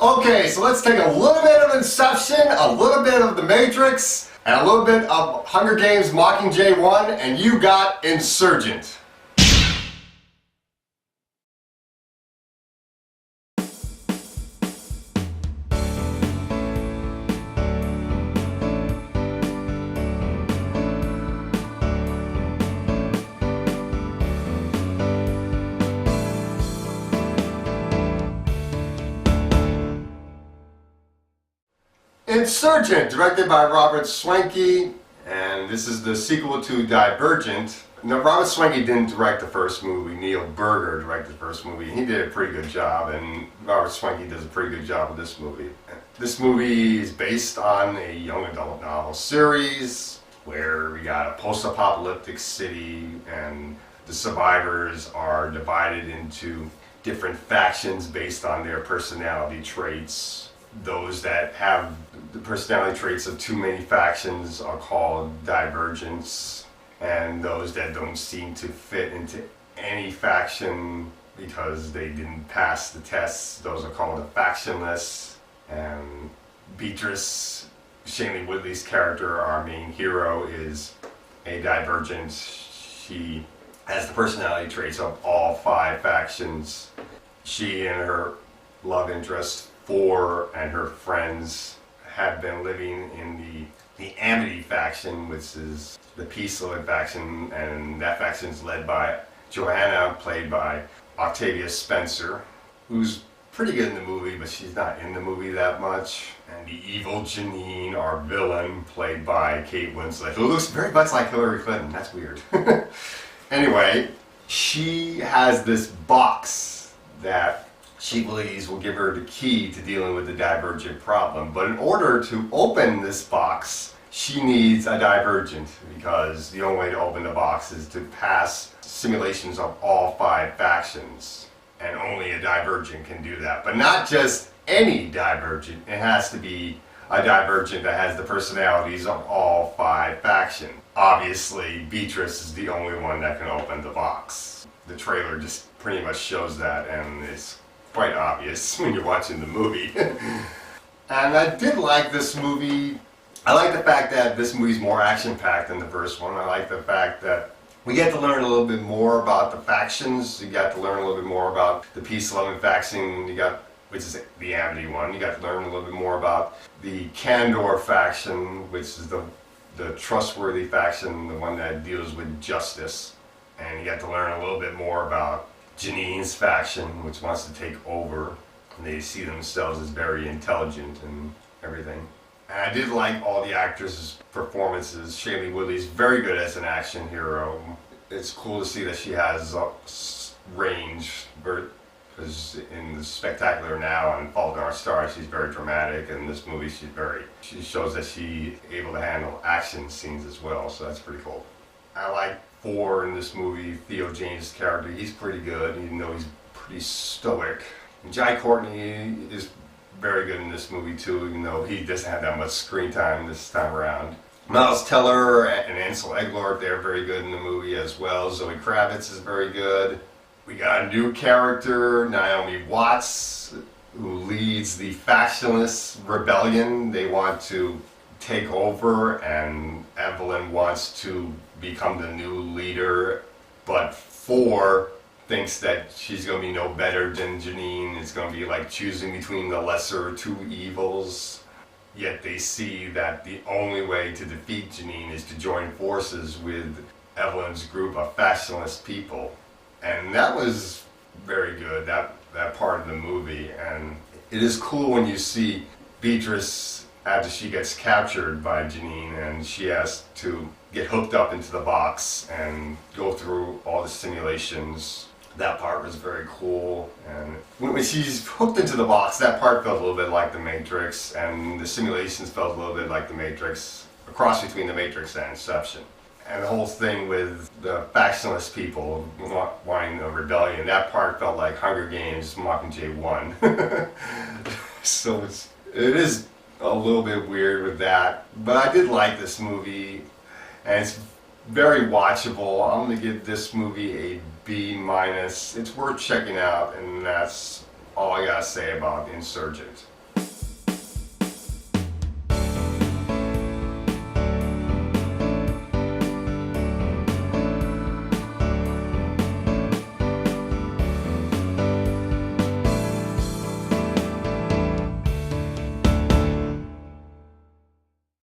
Okay, so let's take a little bit of Inception, a little bit of The Matrix, and a little bit of Hunger Games Mockingjay 1, and you got Insurgent. Insurgent, directed by Robert Swanke, and this is the sequel to Divergent. Now, Robert Swanke didn't direct the first movie. Neil Berger directed the first movie. He did a pretty good job, and Robert Swanke does a pretty good job with this movie. This movie is based on a young adult novel series where we got a post-apocalyptic city, and the survivors are divided into different factions based on their personality traits. Those that have the personality traits of too many factions are called Divergents, and those that don't seem to fit into any faction because they didn't pass the tests, those are called the Factionless. And Beatrice, Shailene Woodley's character, our main hero, is a Divergent. She has the personality traits of all 5 factions. She and her love interest 4 and her friends have been living in the Amity faction, which is the peace-loving faction, and that faction is led by Joanna, played by Octavia Spencer, who's pretty good in the movie, but she's not in the movie that much. And the evil Janine, our villain, played by Kate Winslet, who looks very much like Hillary Clinton. That's weird. Anyway, she has this box that she believes will give her the key to dealing with the Divergent problem. But in order to open this box, she needs a Divergent, because the only way to open the box is to pass simulations of all 5 factions. And only a Divergent can do that. But not just any Divergent. It has to be a Divergent that has the personalities of all 5 factions. Obviously, Beatrice is the only one that can open the box. The trailer just pretty much shows that, and it's quite obvious when you're watching the movie. And I did like this movie. I like the fact that this movie's more action-packed than the first one. I like the fact that we get to learn a little bit more about the factions. You got to learn a little bit more about the peace-loving faction, which is the Amity one. You got to learn a little bit more about the Candor faction, which is the trustworthy faction, the one that deals with justice. And you got to learn a little bit more about Janine's faction, which wants to take over, and they see themselves as very intelligent and everything. And I did like all the actors' performances. Shailene Woodley's very good as an action hero. It's cool to see that she has range, because in the Spectacular Now and Fault in Our Stars, she's very dramatic, and in this movie she shows that she's able to handle action scenes as well, so that's pretty cool. I like 4 in this movie. Theo James' character, he's pretty good, even though he's pretty stoic. And Jai Courtney is very good in this movie too, even though he doesn't have that much screen time this time around. Miles Teller and Ansel Elgort, they're very good in the movie as well. Zoe Kravitz is very good. We got a new character, Naomi Watts, who leads the Factionless Rebellion. They want to take over, and Evelyn wants to become the new leader, but 4 thinks that she's going to be no better than Janine. It's going to be like choosing between the lesser 2 evils. Yet they see that the only way to defeat Janine is to join forces with Evelyn's group of factionless people. And that was very good, that part of the movie. And it is cool when you see Beatrice after she gets captured by Janine, and she has to get hooked up into the box and go through all the simulations. That part was very cool. And when she's hooked into the box, that part felt a little bit like The Matrix, and the simulations felt a little bit like The Matrix, a cross between The Matrix and Inception. And the whole thing with the factionless people wanting a rebellion, that part felt like Hunger Games Mockingjay 1. So it is a little bit weird with that, but I did like this movie, and it's very watchable. I'm going to give this movie a B-. It's worth checking out, and that's all I gotta say about Insurgent.